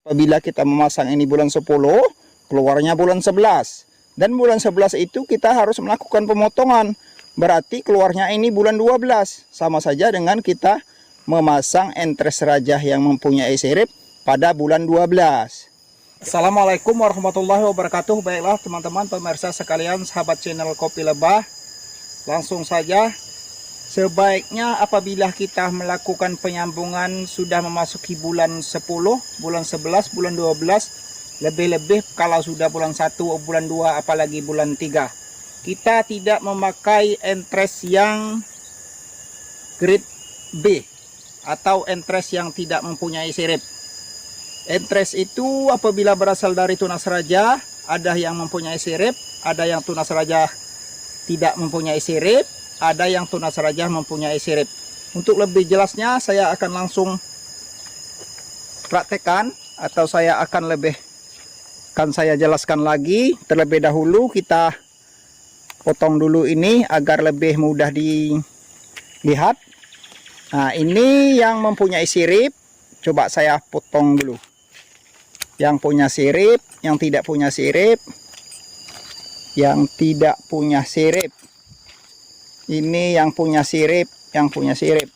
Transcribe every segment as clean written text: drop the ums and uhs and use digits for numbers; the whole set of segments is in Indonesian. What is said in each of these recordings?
Apabila kita memasang ini bulan 10, keluarnya bulan 11. Dan bulan 11 itu kita harus melakukan pemotongan. Berarti keluarnya ini bulan 12. Sama saja dengan kita memasang entres rajah yang mempunyai sirip pada bulan 12. Assalamualaikum warahmatullahi wabarakatuh. Baiklah teman-teman pemirsa sekalian, sahabat channel Kopi Lebah. Langsung saja, sebaiknya apabila kita melakukan penyambungan sudah memasuki bulan 10, bulan 11, bulan 12, lebih-lebih kalau sudah bulan 1, bulan 2, apalagi bulan 3, kita tidak memakai entres yang grade B atau entres yang tidak mempunyai sirip. Entres itu apabila berasal dari tunas raja, ada yang mempunyai sirip, ada yang tunas raja tidak mempunyai sirip, ada yang tunas raja mempunyai sirip. Untuk lebih jelasnya saya akan langsung praktekkan, atau saya jelaskan lagi. Terlebih dahulu kita potong dulu ini agar lebih mudah dilihat. Nah, ini yang mempunyai sirip, coba saya potong dulu. Yang punya sirip, yang tidak punya sirip, yang tidak punya sirip. Ini yang punya sirip, yang punya sirip.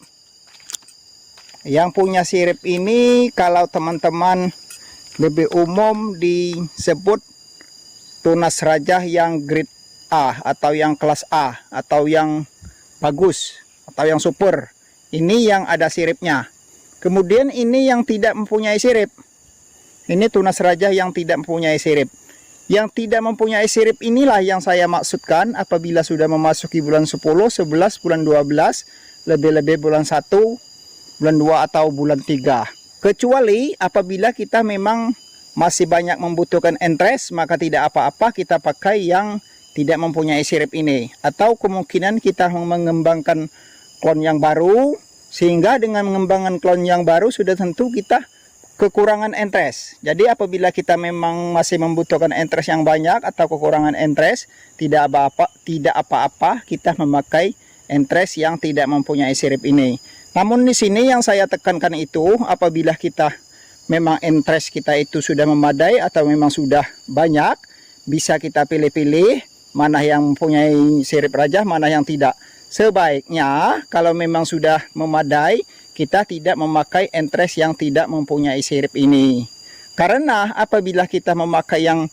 Yang punya sirip ini kalau teman-teman lebih umum disebut tunas rajah yang grade A atau yang kelas A atau yang bagus atau yang super. Ini yang ada siripnya. Kemudian ini yang tidak mempunyai sirip. Ini tunas rajah yang tidak mempunyai sirip. Yang tidak mempunyai sirip inilah yang saya maksudkan apabila sudah memasuki bulan 10, 11, bulan 12, lebih-lebih bulan 1, bulan 2 atau bulan 3. Kecuali apabila kita memang masih banyak membutuhkan entres, maka tidak apa-apa kita pakai yang tidak mempunyai sirip ini. Atau kemungkinan kita mengembangkan klon yang baru, sehingga dengan mengembangkan klon yang baru sudah tentu kita kekurangan entres. Jadi apabila kita memang masih membutuhkan entres yang banyak atau kekurangan entres, tidak apa-apa kita memakai entres yang tidak mempunyai sirip ini. Namun di sini yang saya tekankan itu apabila kita memang entres kita itu sudah memadai atau memang sudah banyak, bisa kita pilih-pilih mana yang mempunyai sirip rajah, mana yang tidak. Sebaiknya kalau memang sudah memadai, kita tidak memakai entres yang tidak mempunyai sirip ini. Karena apabila kita memakai yang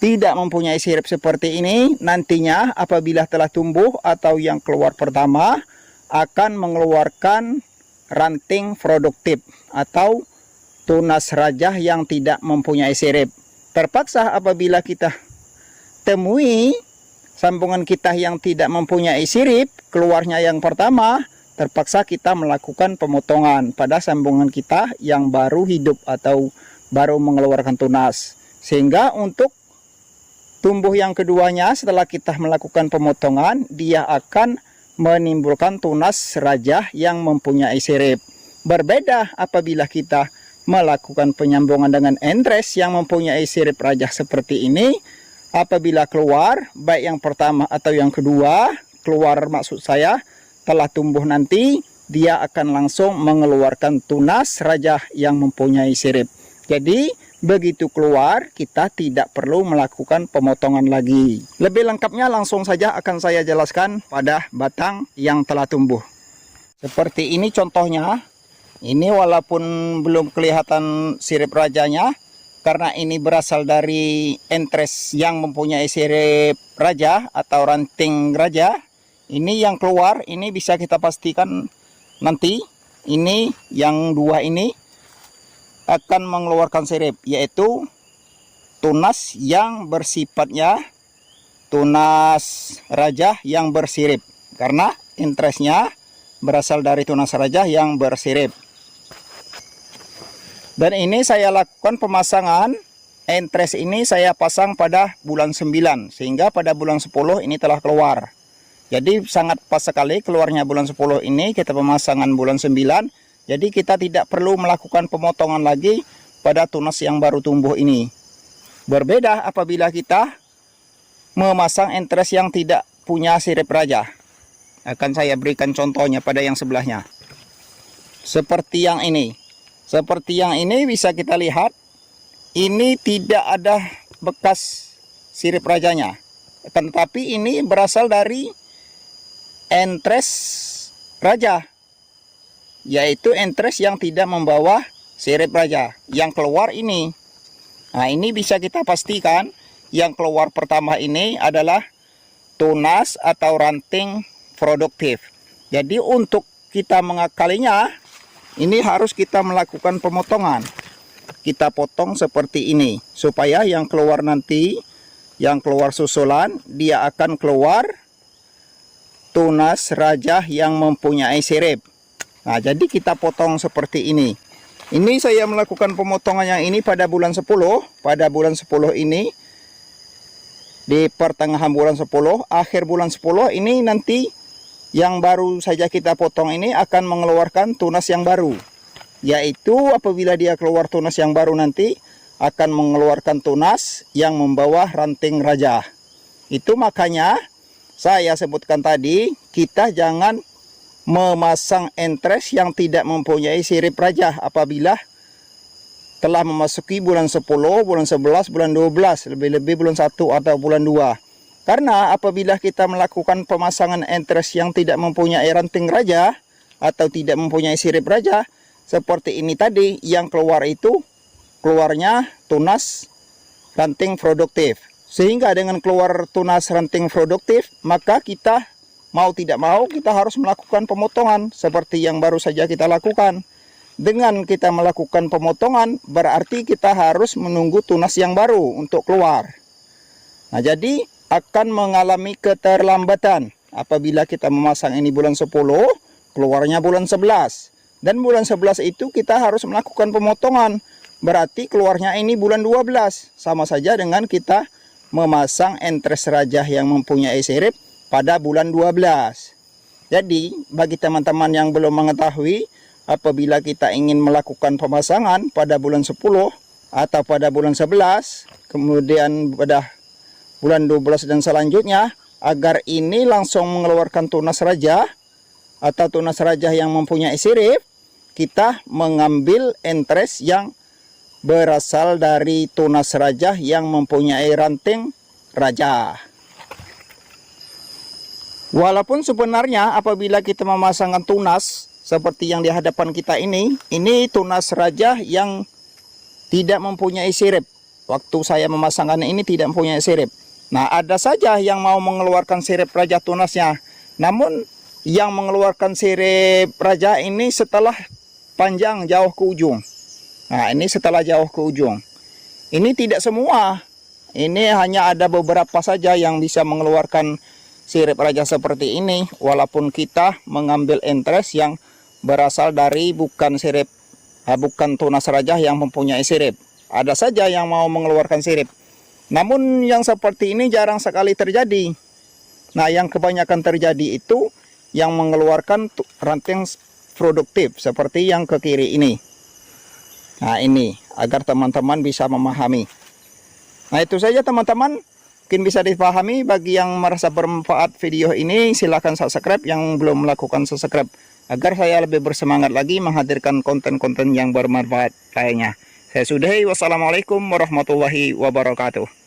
tidak mempunyai sirip seperti ini, nantinya apabila telah tumbuh atau yang keluar pertama akan mengeluarkan ranting produktif atau tunas rajah yang tidak mempunyai sirip. Terpaksa apabila kita temui sambungan kita yang tidak mempunyai sirip, keluarnya yang pertama, terpaksa kita melakukan pemotongan pada sambungan kita yang baru hidup atau baru mengeluarkan tunas. Sehingga untuk tumbuh yang keduanya setelah kita melakukan pemotongan, dia akan menimbulkan tunas rajah yang mempunyai sirip. Berbeda apabila kita melakukan penyambungan dengan entres yang mempunyai sirip rajah seperti ini. Apabila keluar, baik yang pertama atau yang kedua, keluar maksud saya, telah tumbuh nanti, dia akan langsung mengeluarkan tunas rajah yang mempunyai sirip. Jadi, begitu keluar, kita tidak perlu melakukan pemotongan lagi. Lebih lengkapnya langsung saja akan saya jelaskan pada batang yang telah tumbuh. Seperti ini contohnya. Ini walaupun belum kelihatan sirip rajanya, karena ini berasal dari entres yang mempunyai sirip raja atau ranting raja. Ini yang keluar, ini bisa kita pastikan nanti ini yang dua ini akan mengeluarkan sirip, yaitu tunas yang bersifatnya tunas raja yang bersirip, karena entresnya berasal dari tunas raja yang bersirip. Dan ini saya lakukan pemasangan entres ini saya pasang pada bulan 9, sehingga pada bulan 10 ini telah keluar. Jadi sangat pas sekali keluarnya bulan 10 ini, kita pemasangan bulan 9. Jadi kita tidak perlu melakukan pemotongan lagi pada tunas yang baru tumbuh ini. Berbeda apabila kita memasang entres yang tidak punya sirip raja. Akan saya berikan contohnya pada yang sebelahnya. Seperti yang ini. Seperti yang ini bisa kita lihat. ini tidak ada bekas sirip rajanya, tetapi ini berasal dari entres raja, yaitu entres yang tidak membawa sirip raja yang keluar ini. Nah, ini bisa kita pastikan yang keluar pertama ini adalah tunas atau ranting produktif. Jadi untuk kita mengakalinya, ini harus kita melakukan pemotongan. Kita potong seperti ini supaya yang keluar nanti, yang keluar susulan, dia akan keluar tunas raja yang mempunyai sirip. Nah, jadi kita potong seperti ini. Ini saya melakukan pemotongan yang ini pada bulan 10. Pada bulan 10 ini, di pertengahan bulan 10, akhir bulan 10 ini nanti yang baru saja kita potong ini akan mengeluarkan tunas yang baru. Yaitu apabila dia keluar tunas yang baru nanti akan mengeluarkan tunas yang membawa ranting raja. Itu makanya saya sebutkan tadi, kita jangan memasang entres yang tidak mempunyai sirip raja apabila telah memasuki bulan 10, bulan 11, bulan 12, lebih-lebih bulan 1 atau bulan 2. Karena apabila kita melakukan pemasangan entres yang tidak mempunyai ranting raja atau tidak mempunyai sirip raja, seperti ini tadi, yang keluar itu keluarnya tunas ranting produktif. Sehingga dengan keluar tunas ranting produktif, maka kita mau tidak mau kita harus melakukan pemotongan seperti yang baru saja kita lakukan. Dengan kita melakukan pemotongan berarti kita harus menunggu tunas yang baru untuk keluar. Nah, jadi akan mengalami keterlambatan apabila kita memasang ini bulan 10, keluarnya bulan 11. Dan bulan 11 itu kita harus melakukan pemotongan. Berarti keluarnya ini bulan 12. Sama saja dengan kita memasang entres raja yang mempunyai sirip pada bulan 12. Jadi bagi teman-teman yang belum mengetahui, apabila kita ingin melakukan pemasangan pada bulan 10 atau pada bulan 11, kemudian pada bulan 12 dan selanjutnya, agar ini langsung mengeluarkan tunas raja atau tunas raja yang mempunyai sirip, kita mengambil entres yang berasal dari tunas raja yang mempunyai ranting raja. Walaupun sebenarnya apabila kita memasangkan tunas seperti yang di hadapan kita ini tunas raja yang tidak mempunyai sirip. Waktu saya memasangkan ini tidak mempunyai sirip. Nah, ada saja yang mau mengeluarkan sirip raja tunasnya. Namun yang mengeluarkan sirip raja ini setelah panjang jauh ke ujung. Nah, ini setelah jauh ke ujung. Ini tidak semua. Ini hanya ada beberapa saja yang bisa mengeluarkan sirip raja seperti ini. Walaupun kita mengambil entres yang berasal dari bukan tunas raja yang mempunyai sirip. Ada saja yang mau mengeluarkan sirip. Namun yang seperti ini jarang sekali terjadi. Nah, yang kebanyakan terjadi itu yang mengeluarkan ranting produktif seperti yang ke kiri ini. Nah, ini agar teman-teman bisa memahami. Nah, itu saja teman-teman, mungkin bisa dipahami. Bagi yang merasa bermanfaat video ini, silahkan subscribe yang belum melakukan subscribe, agar saya lebih bersemangat lagi menghadirkan konten-konten yang bermanfaat lainnya. Saya sudahi, wassalamualaikum warahmatullahi wabarakatuh.